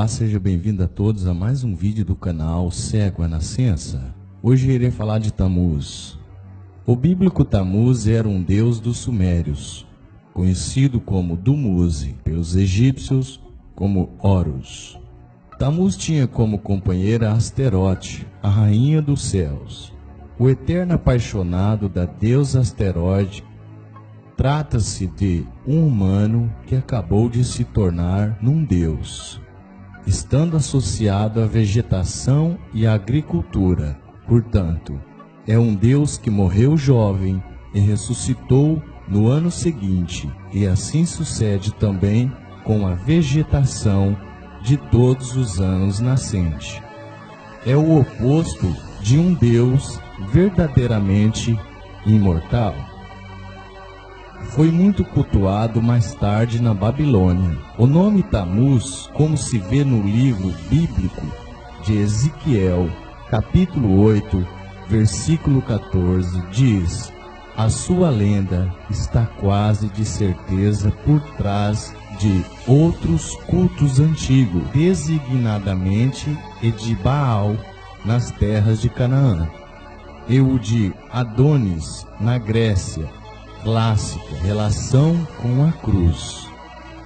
Olá, seja bem-vindo a todos a mais um vídeo do canal Cego à Nascença. Hoje irei falar de Tamuz. O bíblico Tamuz era um deus dos sumérios, conhecido como Dumuzi, pelos egípcios como Horus. Tamuz tinha como companheira Asterote, a rainha dos céus. O eterno apaixonado da deusa Asteroide. Trata-se de um humano que acabou de se tornar num deus, estando associado à vegetação e à agricultura. Portanto, é um deus que morreu jovem e ressuscitou no ano seguinte, e assim sucede também com a vegetação de todos os anos nascente. É o oposto de um deus verdadeiramente imortal. Foi muito cultuado mais tarde na Babilônia. O nome Tamuz, como se vê no livro bíblico de Ezequiel, capítulo 8, versículo 14, diz: a sua lenda está quase de certeza por trás de outros cultos antigos, designadamente e de Baal nas terras de Canaã, e o de Adonis na Grécia clássica, relação com a cruz.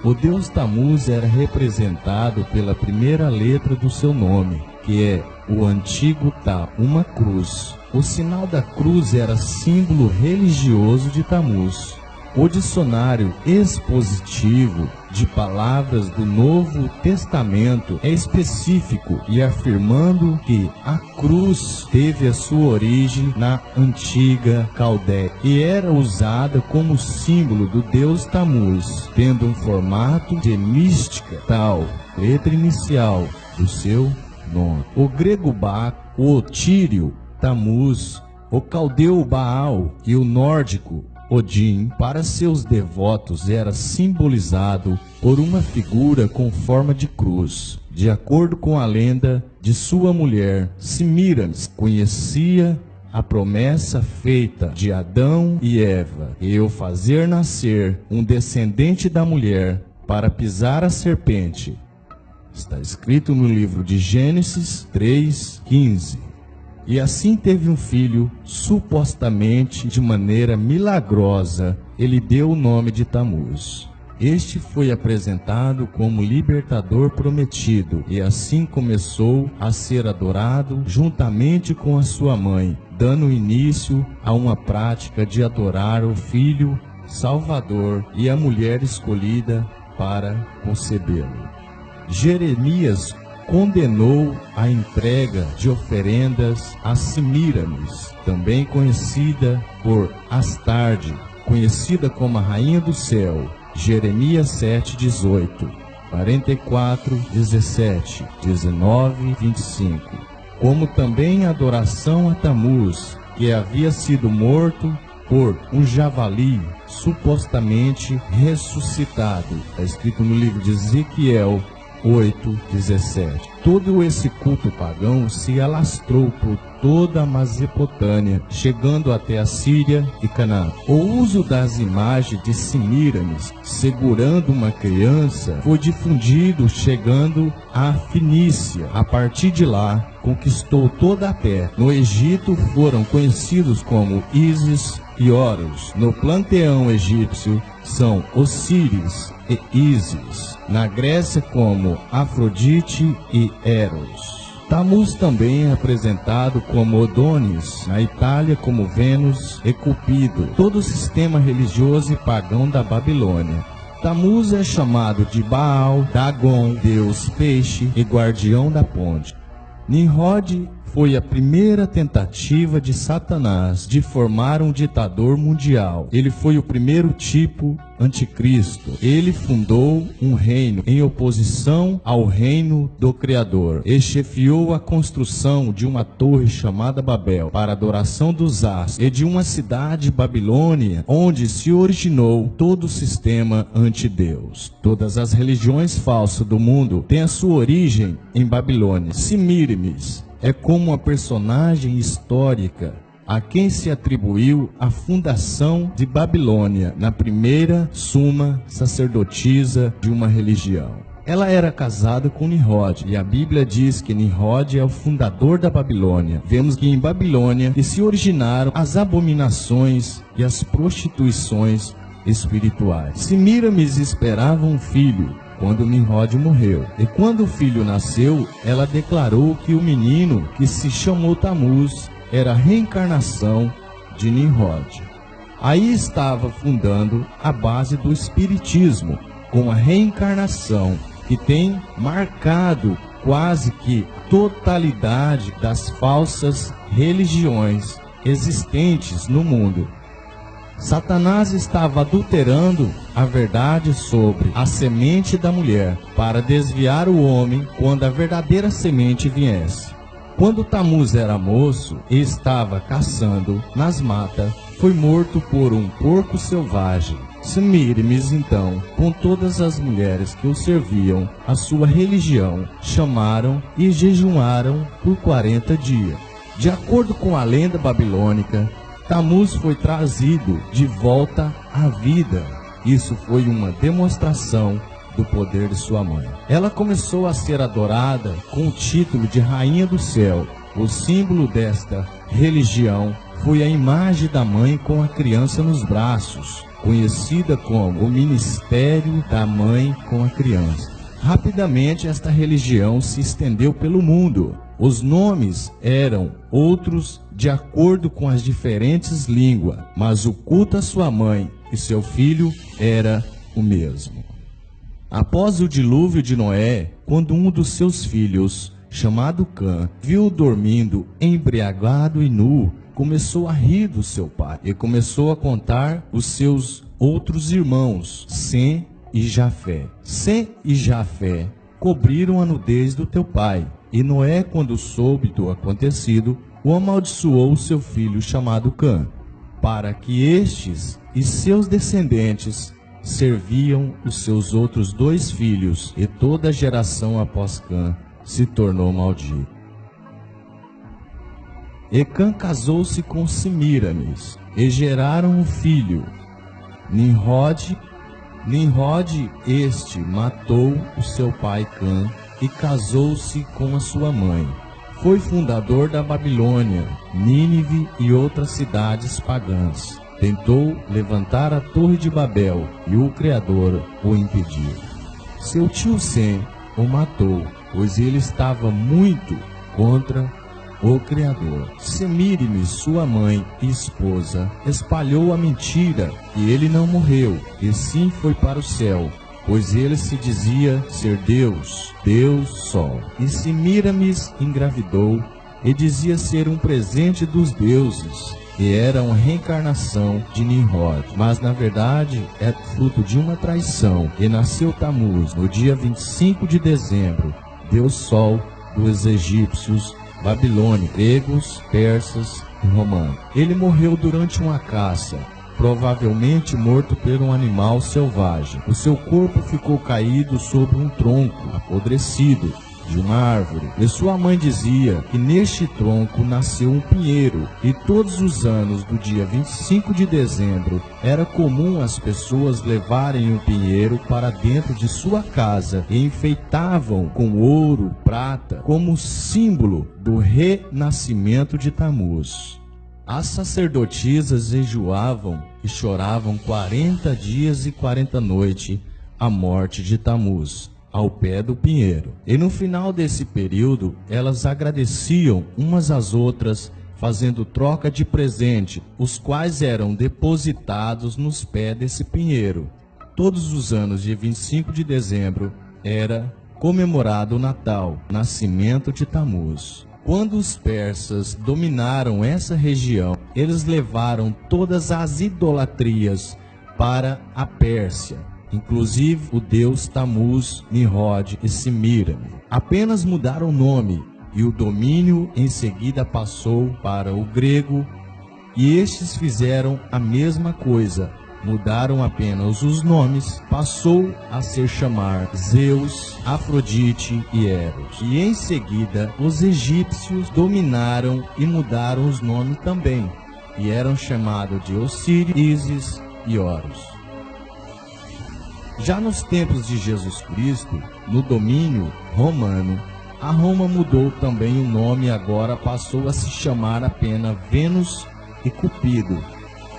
O deus Tamuz era representado pela primeira letra do seu nome, que é o antigo Tá, uma cruz. O sinal da cruz era símbolo religioso de Tamuz. O dicionário expositivo de palavras do Novo Testamento é específico e afirmando que a cruz teve a sua origem na antiga Caldeia e era usada como símbolo do deus Tamuz, tendo um formato de mística tal, letra inicial do seu nome. O grego Ba, o otírio Tamuz, o caldeu Baal e o nórdico Odin, para seus devotos, era simbolizado por uma figura com forma de cruz. De acordo com a lenda de sua mulher, Semiramis conhecia a promessa feita de Adão e Eva, e o fazer nascer um descendente da mulher para pisar a serpente. Está escrito no livro de Gênesis 3:15. E assim teve um filho, supostamente de maneira milagrosa. Ele deu o nome de Tamuz. Este foi apresentado como libertador prometido, e assim começou a ser adorado juntamente com a sua mãe, dando início a uma prática de adorar o filho salvador e a mulher escolhida para concebê-lo. Jeremias condenou a entrega de oferendas a Semiramis, também conhecida por Astarte, conhecida como a Rainha do Céu. Jeremias 7:18, 44:17, 19:25. Como também a adoração a Tamuz, que havia sido morto por um javali, supostamente ressuscitado. Está escrito no livro de Ezequiel 8:17. Todo esse culto pagão se alastrou por toda a Mesopotâmia, chegando até a Síria e Canaã. O uso das imagens de Semiramis segurando uma criança foi difundido, chegando à Fenícia. A partir de lá, conquistou toda a terra. No Egito foram conhecidos como Ísis e Horus. No panteão egípcio são Osíris e Ísis. Na Grécia como Afrodite e Eros. Tamuz também é apresentado como Adonis, na Itália como Vênus e Cupido, todo o sistema religioso e pagão da Babilônia. Tamuz é chamado de Baal, Dagon, deus peixe e guardião da ponte. Nimrod foi a primeira tentativa de Satanás de formar um ditador mundial. Ele foi o primeiro tipo anticristo. Ele fundou um reino em oposição ao reino do Criador e chefiou a construção de uma torre chamada Babel para adoração dos astros e de uma cidade Babilônia, onde se originou todo o sistema antideus. Todas as religiões falsas do mundo têm a sua origem em Babilônia. Semiramis é como uma personagem histórica a quem se atribuiu a fundação de Babilônia, na primeira suma sacerdotisa de uma religião. Ela era casada com Nimrod, e a Bíblia diz que Nimrod é o fundador da Babilônia. Vemos que em Babilônia que se originaram as abominações e as prostituições espirituais. Semíramis esperava um filho quando Nimrod morreu. E quando o filho nasceu, ela declarou que o menino, que se chamou Tamuz, era a reencarnação de Nimrod. Aí estava fundando a base do espiritismo, com a reencarnação, que tem marcado quase que totalidade das falsas religiões existentes no mundo. Satanás estava adulterando a verdade sobre a semente da mulher para desviar o homem quando a verdadeira semente viesse. Quando Tamuz era moço e estava caçando nas matas, foi morto por um porco selvagem. Semíramis, então, com todas as mulheres que o serviam, a sua religião, chamaram e jejuaram por 40 dias. De acordo com a lenda babilônica, Tamuz foi trazido de volta à vida. Isso foi uma demonstração do poder de sua mãe. Ela começou a ser adorada com o título de Rainha do Céu. O símbolo desta religião foi a imagem da mãe com a criança nos braços, conhecida como o Ministério da Mãe com a Criança. Rapidamente esta religião se estendeu pelo mundo. Os nomes eram outros de acordo com as diferentes línguas, mas o culto à sua mãe e seu filho era o mesmo. Após o dilúvio de Noé, quando um dos seus filhos, chamado Cã, viu dormindo embriagado e nu, começou a rir do seu pai e começou a contar os seus outros irmãos, Sem e Jafé. Sem e Jafé cobriram a nudez do teu pai. E Noé, quando soube do acontecido, o amaldiçoou seu filho chamado Cã, para que estes e seus descendentes serviam os seus outros 2 filhos, e toda a geração após Cã se tornou maldita. E Cã casou-se com Semíramis, e geraram um filho, Nimrod. Nimrod este matou o seu pai Cã e casou-se com a sua mãe. Foi fundador da Babilônia, Nínive e outras cidades pagãs. Tentou levantar a Torre de Babel e o Criador o impediu. Seu tio Sem o matou, pois ele estava muito contra o Criador. Semíramis, sua mãe e esposa, espalhou a mentira que ele não morreu, e sim foi para o céu, pois ele se dizia ser Deus, Deus Sol. E Semíramis engravidou e dizia ser um presente dos deuses, e era uma reencarnação de Nimrod, mas na verdade é fruto de uma traição. E nasceu Tamuz no dia 25 de dezembro, Deus Sol dos egípcios, babilônicos, gregos, persas e romanos. Ele morreu durante uma caça, provavelmente morto por um animal selvagem. O seu corpo ficou caído sobre um tronco apodrecido de uma árvore. E sua mãe dizia que neste tronco nasceu um pinheiro, e todos os anos do dia 25 de dezembro era comum as pessoas levarem um pinheiro para dentro de sua casa e enfeitavam com ouro, prata, como símbolo do renascimento de Tamuz. As sacerdotisas jejuavam e choravam 40 dias e 40 noites a morte de Tamuz, ao pé do pinheiro. E no final desse período, elas agradeciam umas às outras, fazendo troca de presente, os quais eram depositados nos pés desse pinheiro. Todos os anos de 25 de dezembro era comemorado o Natal, nascimento de Tamuz. Quando os persas dominaram essa região, eles levaram todas as idolatrias para a Pérsia, inclusive o deus Tamuz, Nimrod e Semíramis. Apenas mudaram o nome, e o domínio em seguida passou para o grego, e estes fizeram a mesma coisa, mudaram apenas os nomes, passou a ser chamar Zeus, Afrodite e Eros. E em seguida os egípcios dominaram e mudaram os nomes também, e eram chamados de Osíris, Ísis e Horus. Já nos tempos de Jesus Cristo, no domínio romano, a Roma mudou também o nome e agora passou a se chamar apenas Vênus e Cupido,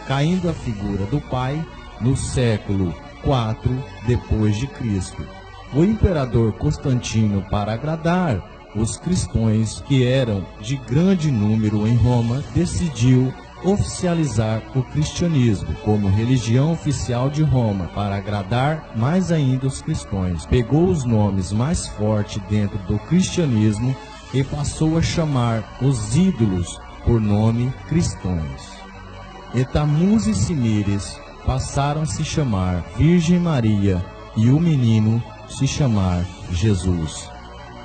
caindo a figura do pai no século IV depois de Cristo. O imperador Constantino, para agradar os cristãos que eram de grande número em Roma, decidiu oficializar o cristianismo como religião oficial de Roma. Para agradar mais ainda os cristãos, pegou os nomes mais fortes dentro do cristianismo e passou a chamar os ídolos por nome cristãos. E Tamuz e Simíris passaram a se chamar Virgem Maria e o menino se chamar Jesus.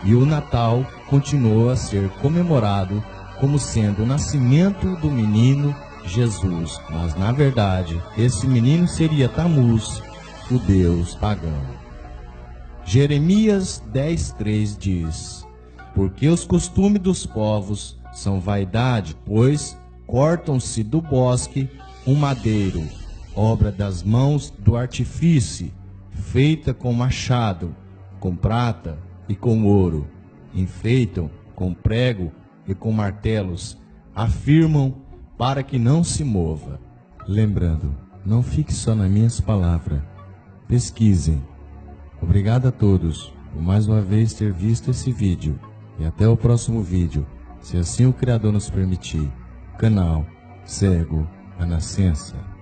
E o Natal continuou a ser comemorado como sendo o nascimento do menino Jesus. Mas na verdade, esse menino seria Tamuz, o deus pagão. Jeremias 10:3 diz: porque os costumes dos povos são vaidade, pois cortam-se do bosque um madeiro, obra das mãos do artífice, feita com machado, com prata e com ouro, enfeitam com prego e com martelos, afirmam para que não se mova. Lembrando, não fique só nas minhas palavras, pesquisem. Obrigado a todos por mais uma vez ter visto esse vídeo e até o próximo vídeo, se assim o Criador nos permitir. Canal Cego à Nascença.